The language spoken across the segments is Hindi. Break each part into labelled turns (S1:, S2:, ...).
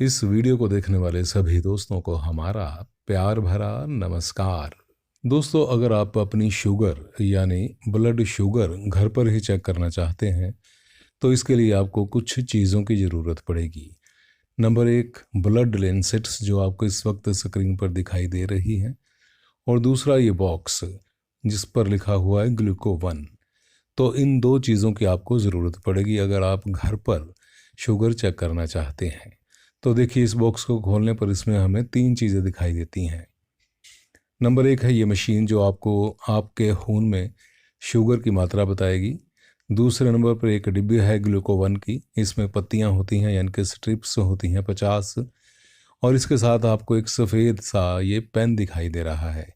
S1: इस वीडियो को देखने वाले सभी दोस्तों को हमारा प्यार भरा नमस्कार। दोस्तों, अगर आप अपनी शुगर यानी ब्लड शुगर घर पर ही चेक करना चाहते हैं तो इसके लिए आपको कुछ चीज़ों की ज़रूरत पड़ेगी। नंबर 1, ब्लड लेंसेट्स जो आपको इस वक्त स्क्रीन पर दिखाई दे रही हैं, और दूसरा ये बॉक्स जिस पर लिखा हुआ है ग्लूको-1। तो इन दो चीज़ों की आपको ज़रूरत पड़ेगी अगर आप घर पर शुगर चेक करना चाहते हैं। तो देखिए, इस बॉक्स को खोलने पर इसमें हमें 3 चीज़ें दिखाई देती हैं। नंबर 1 है ये मशीन जो आपको आपके खून में शुगर की मात्रा बताएगी। दूसरे नंबर पर एक डिब्बी है ग्लूको-1 की, इसमें पत्तियां होती हैं यानी कि स्ट्रिप्स होती हैं 50, और इसके साथ आपको एक सफ़ेद सा ये पेन दिखाई दे रहा है।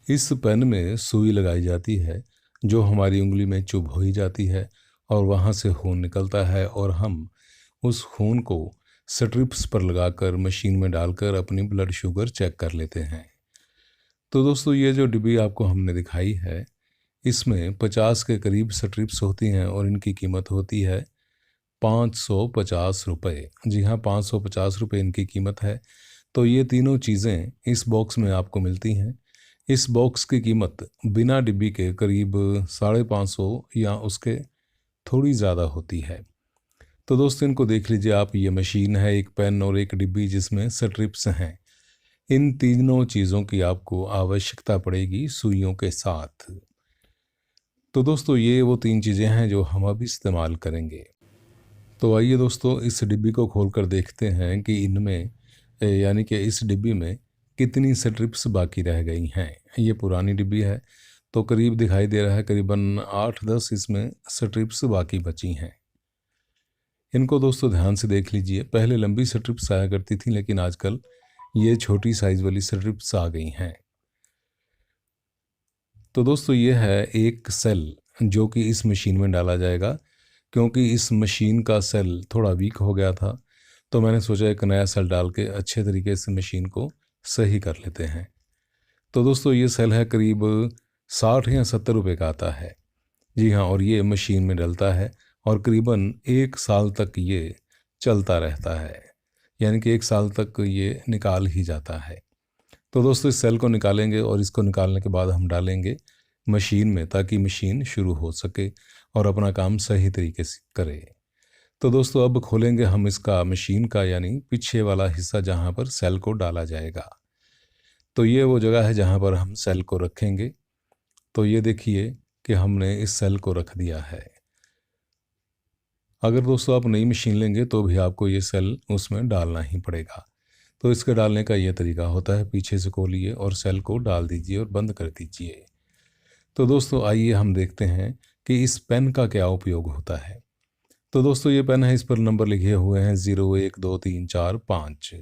S1: इस पेन में सुई लगाई जाती है जो हमारी उंगली में चुभोई जाती है और वहाँ से खून निकलता है, और हम उस खून को स्ट्रिप्स पर लगाकर मशीन में डालकर अपनी ब्लड शुगर चेक कर लेते हैं। तो दोस्तों, ये जो डिब्बी आपको हमने दिखाई है इसमें 50 के करीब स्ट्रिप्स होती हैं और इनकी कीमत होती है 550 रुपये। जी हाँ, 550 रुपये इनकी कीमत है। तो ये तीनों चीज़ें इस बॉक्स में आपको मिलती हैं। इस बॉक्स की कीमत बिना डिब्बी के करीब 550 या उसके थोड़ी ज़्यादा होती है। तो दोस्तों, इनको देख लीजिए आप, ये मशीन है, एक पेन और एक डिब्बी जिसमें स्ट्रिप्स हैं। इन तीनों चीज़ों की आपको आवश्यकता पड़ेगी सुइयों के साथ। तो दोस्तों, ये वो 3 चीज़ें हैं जो हम अब इस्तेमाल करेंगे। तो आइए दोस्तों, इस डिब्बी को खोलकर देखते हैं कि इनमें यानी कि इस डिब्बी में कितनी स्ट्रिप्स बाकी रह गई हैं। ये पुरानी डिब्बी है तो करीब दिखाई दे रहा है करीबन 8-10 इसमें स्ट्रिप्स बाकी बची हैं। इनको दोस्तों ध्यान से देख लीजिए। पहले लंबी स्ट्रिप्स आया करती थी लेकिन आजकल ये छोटी साइज़ वाली स्ट्रिप्स आ गई हैं। तो दोस्तों, ये है एक सेल जो कि इस मशीन में डाला जाएगा। क्योंकि इस मशीन का सेल थोड़ा वीक हो गया था तो मैंने सोचा एक नया सेल डाल के अच्छे तरीके से मशीन को सही कर लेते हैं। तो दोस्तों, ये सेल है करीब 60 या 70 रुपये का आता है। जी हाँ, और ये मशीन में डलता है और करीबन 1 साल तक ये चलता रहता है, यानी कि 1 साल तक ये निकाल ही जाता है। तो दोस्तों, इस सेल को निकालेंगे और इसको निकालने के बाद हम डालेंगे मशीन में ताकि मशीन शुरू हो सके और अपना काम सही तरीके से करे। तो दोस्तों, अब खोलेंगे हम इसका मशीन का यानी पीछे वाला हिस्सा जहाँ पर सेल को डाला जाएगा। तो ये वो जगह है जहाँ पर हम सेल को रखेंगे। तो ये देखिए कि हमने इस सेल को रख दिया है। अगर दोस्तों आप नई मशीन लेंगे तो भी आपको ये सेल उसमें डालना ही पड़ेगा। तो इसके डालने का ये तरीका होता है, पीछे से खोलिए और सेल को डाल दीजिए और बंद कर दीजिए। तो दोस्तों, आइए हम देखते हैं कि इस पेन का क्या उपयोग होता है। तो दोस्तों, ये पेन है, इस पर नंबर लिखे हुए हैं 0 1 2 3 4 5।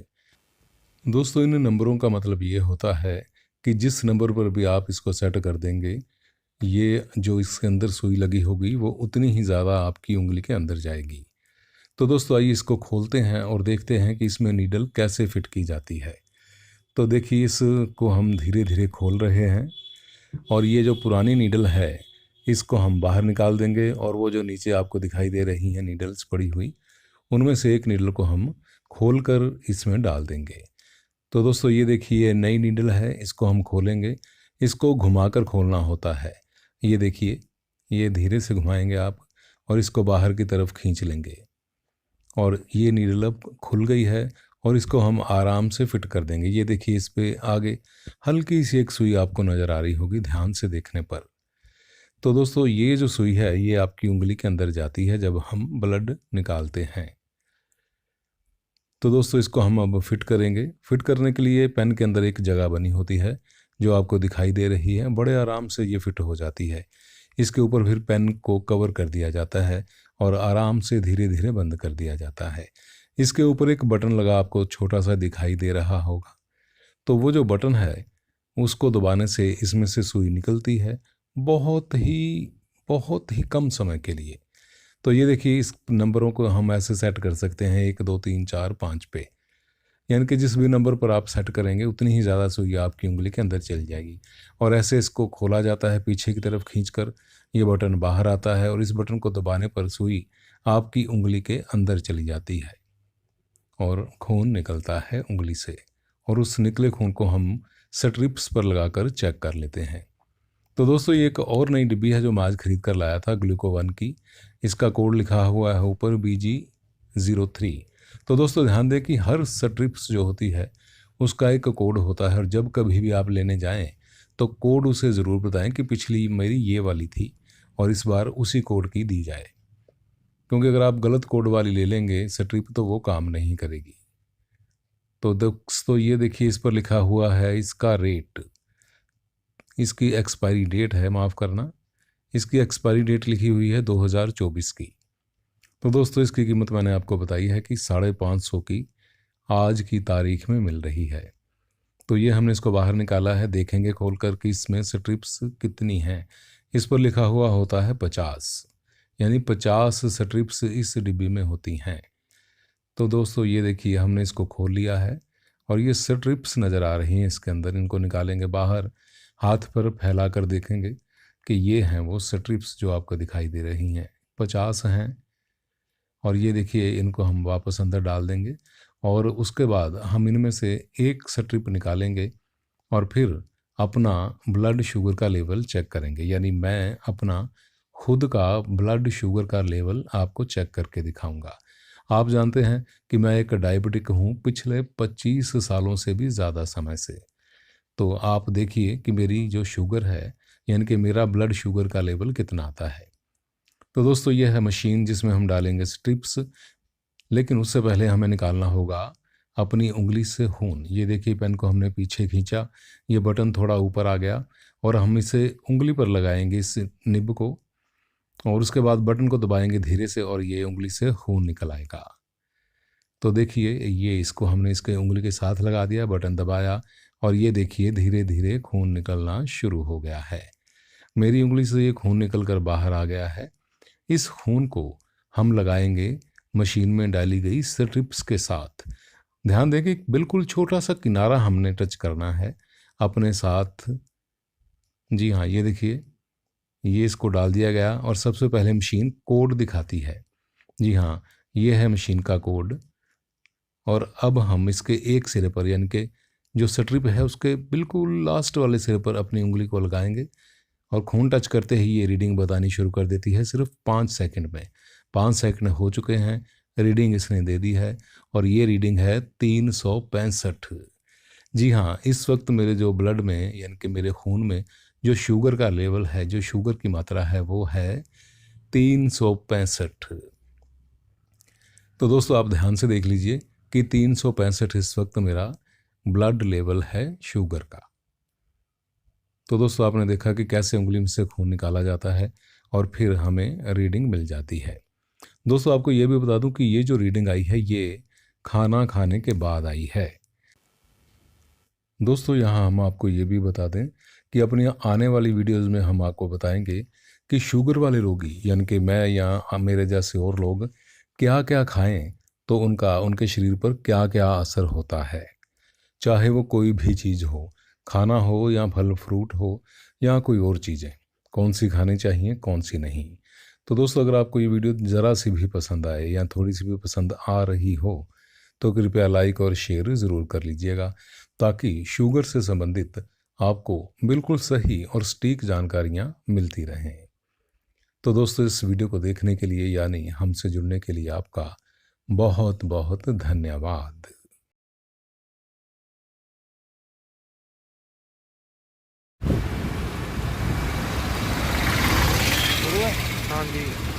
S1: दोस्तों, इन नंबरों का मतलब ये होता है कि जिस नंबर पर भी आप इसको सेट कर देंगे, ये जो इसके अंदर सुई लगी होगी वो उतनी ही ज़्यादा आपकी उंगली के अंदर जाएगी। तो दोस्तों, आइए इसको खोलते हैं और देखते हैं कि इसमें नीडल कैसे फिट की जाती है। तो देखिए, इसको हम धीरे धीरे खोल रहे हैं और ये जो पुरानी नीडल है इसको हम बाहर निकाल देंगे, और वो जो नीचे आपको दिखाई दे रही हैं नीडल्स पड़ी हुई, उनमें से एक नीडल को हम खोलकर इसमें डाल देंगे। तो दोस्तों, ये देखिए नई नीडल है, इसको हम खोलेंगे। इसको घुमाकर खोलना होता है। ये देखिए, ये धीरे से घुमाएंगे आप और इसको बाहर की तरफ खींच लेंगे, और ये नीडल अब खुल गई है और इसको हम आराम से फिट कर देंगे। ये देखिए, इस पे आगे हल्की सी एक सुई आपको नज़र आ रही होगी ध्यान से देखने पर। तो दोस्तों, ये जो सुई है ये आपकी उंगली के अंदर जाती है जब हम ब्लड निकालते हैं। तो दोस्तों, इसको हम अब फिट करेंगे। फिट करने के लिए पेन के अंदर एक जगह बनी होती है जो आपको दिखाई दे रही है। बड़े आराम से ये फिट हो जाती है। इसके ऊपर फिर पेन को कवर कर दिया जाता है और आराम से धीरे धीरे बंद कर दिया जाता है। इसके ऊपर एक बटन लगा आपको छोटा सा दिखाई दे रहा होगा। तो वो जो बटन है उसको दबाने से इसमें से सुई निकलती है बहुत ही कम समय के लिए। तो ये देखिए, इस नंबरों को हम ऐसे सेट कर सकते हैं 1 2 3 4 5 पे, यानी कि जिस भी नंबर पर आप सेट करेंगे उतनी ही ज़्यादा सुई आपकी उंगली के अंदर चली जाएगी। और ऐसे इसको खोला जाता है पीछे की तरफ खींचकर, ये बटन बाहर आता है और इस बटन को दबाने पर सुई आपकी उंगली के अंदर चली जाती है और खून निकलता है उंगली से, और उस निकले खून को हम स्ट्रिप्स पर लगाकर चेक कर लेते हैं। तो दोस्तों ये एक और नई डिब्बी है जो मैं आज खरीद कर लाया था, ग्लूको-1 की। इसका कोड लिखा हुआ है ऊपर BG03। तो दोस्तों ध्यान दें कि हर स्ट्रिप्स जो होती है उसका एक कोड होता है, और जब कभी भी आप लेने जाएं तो कोड उसे ज़रूर बताएं कि पिछली मेरी ये वाली थी और इस बार उसी कोड की दी जाए, क्योंकि अगर आप गलत कोड वाली ले लेंगे स्ट्रिप तो वो काम नहीं करेगी। तो दोस्तों ये देखिए, इस पर लिखा हुआ है इसका रेट, इसकी एक्सपायरी डेट है, माफ़ करना, इसकी एक्सपायरी डेट लिखी हुई है 2024 की। तो दोस्तों इसकी कीमत मैंने आपको बताई है कि 550 की आज की तारीख में मिल रही है। तो ये हमने इसको बाहर निकाला है, देखेंगे खोल कर कि इसमें स्ट्रिप्स कितनी हैं। इस पर लिखा हुआ होता है 50, यानी 50 स्ट्रिप्स इस डिब्बी में होती हैं। तो दोस्तों ये देखिए, हमने इसको खोल लिया है और ये स्ट्रिप्स नज़र आ रही हैं इसके अंदर। इनको निकालेंगे बाहर, हाथ पर फैला कर देखेंगे कि ये हैं वो स्ट्रिप्स जो आपको दिखाई दे रही हैं, 50 हैं। और ये देखिए, इनको हम वापस अंदर डाल देंगे और उसके बाद हम इनमें से एक स्ट्रिप निकालेंगे और फिर अपना ब्लड शुगर का लेवल चेक करेंगे। यानी मैं अपना खुद का ब्लड शुगर का लेवल आपको चेक करके दिखाऊंगा। आप जानते हैं कि मैं एक डायबिटिक हूँ पिछले 25 सालों से भी ज़्यादा समय से। तो आप देखिए कि मेरी जो शुगर है, यानी कि मेरा ब्लड शुगर का लेवल कितना आता है। तो दोस्तों ये है मशीन जिसमें हम डालेंगे स्ट्रिप्स, लेकिन उससे पहले हमें निकालना होगा अपनी उंगली से खून। ये देखिए, पेन को हमने पीछे खींचा, ये बटन थोड़ा ऊपर आ गया और हम इसे उंगली पर लगाएंगे, इस निब को, और उसके बाद बटन को दबाएंगे धीरे से और ये उंगली से खून निकल आएगा। तो देखिए, ये इसको हमने इसके उंगली के साथ लगा दिया, बटन दबाया और ये देखिए धीरे धीरे खून निकलना शुरू हो गया है। मेरी उंगली से ये खून निकल कर बाहर आ गया है। इस खून को हम लगाएंगे मशीन में डाली गई स्ट्रिप्स के साथ। ध्यान दें कि बिल्कुल छोटा सा किनारा हमने टच करना है अपने साथ। जी हाँ, ये देखिए, ये इसको डाल दिया गया और सबसे पहले मशीन कोड दिखाती है। जी हाँ, ये है मशीन का कोड। और अब हम इसके एक सिरे पर, यानी कि जो स्ट्रिप है उसके बिल्कुल लास्ट वाले सिरे पर अपनी उंगली को लगाएंगे और खून टच करते ही ये रीडिंग बतानी शुरू कर देती है, सिर्फ 5 सेकंड में। 5 सेकंड हो चुके हैं, रीडिंग इसने दे दी है और ये रीडिंग है 365। जी हाँ, इस वक्त मेरे जो ब्लड में, यानी कि मेरे खून में जो शुगर का लेवल है, जो शुगर की मात्रा है, वो है 365। तो दोस्तों आप ध्यान से देख लीजिए कि 365 इस वक्त मेरा ब्लड लेवल है शुगर का। तो दोस्तों आपने देखा कि कैसे उंगली में से खून निकाला जाता है और फिर हमें रीडिंग मिल जाती है। दोस्तों आपको ये भी बता दूं कि ये जो रीडिंग आई है ये खाना खाने के बाद आई है। दोस्तों यहाँ हम आपको ये भी बता दें कि अपनी आने वाली वीडियोस में हम आपको बताएंगे कि शुगर वाले रोगी, यानी कि मैं या मेरे जैसे और लोग, क्या क्या खाएं तो उनके शरीर पर क्या क्या असर होता है। चाहे वो कोई भी चीज़ हो, खाना हो या फल फ्रूट हो या कोई और चीज़ें, कौन सी खानी चाहिए कौन सी नहीं। तो दोस्तों अगर आपको ये वीडियो ज़रा सी भी पसंद आए या थोड़ी सी भी पसंद आ रही हो तो कृपया लाइक और शेयर ज़रूर कर लीजिएगा, ताकि शुगर से संबंधित आपको बिल्कुल सही और सटीक जानकारियाँ मिलती रहें। तो दोस्तों इस वीडियो को देखने के लिए, यानी हमसे जुड़ने के लिए आपका बहुत बहुत धन्यवाद।
S2: हाँ जी।